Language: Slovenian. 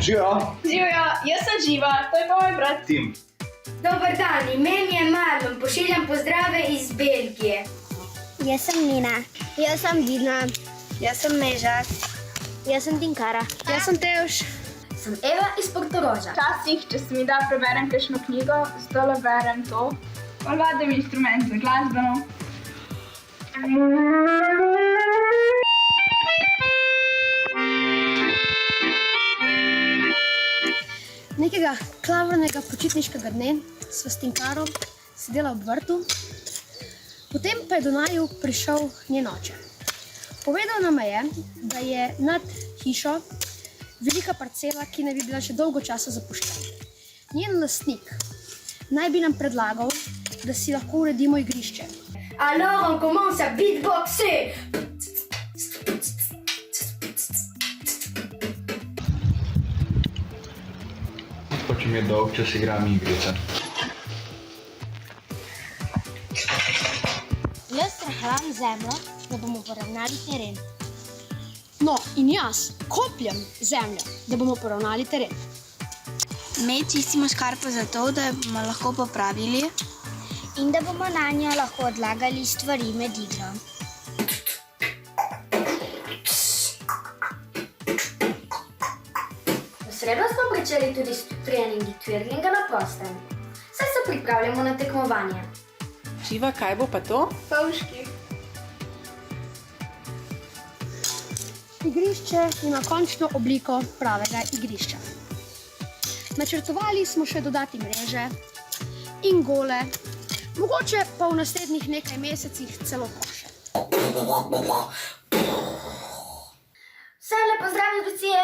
Živijo. Živijo, jaz sem Živa, to je pa moj brat Tim. Dobar dan, ime mi je Marlon, pošiljam pozdrave iz Belgije. Jaz sem Nina. Jaz sem Dina. Jaz sem Meža. Jaz sem Tinkara. Jaz sem Tevš. Sem Eva iz Portoroža. Včasih, če se mi da, preberem kakšno knjigo, zdaj berem to. Vadim instrument za glasbeno. Nekega klavrnega počitniškega dne sva s Tinkarom sedela ob vrtu, potem pa je do naju prišel njen oče. Povedal nam je, da je nad hišo velika parcela, ki naj bi bila že dolgo časa zapuščena. Njen lastnik naj bi nam predlagal, da si lahko uredimo igrišče. Alors on commence à beatboxer. Če mi je dolg čas igram igrice. Jaz rahljam zemljo, da bomo poravnali teren. No, in jaz kopljem zemljo, da bomo poravnali teren. Mi čistimo škarpo zato, da jo bomo lahko popravili. In da bomo na njo lahko odlagali stvari med igro. V sredo smo pričeli tudi s treningi twirlinga na prostem. Saj se pripravljamo na tekmovanje. Živa, kaj bo pa to? Pavški. Igrišče ima končno obliko pravega igrišča. Načrtovali smo še dodati mreže in gole, mogoče pa v naslednjih nekaj mesecih celo koše. Vse lepo zdrav, Lucija!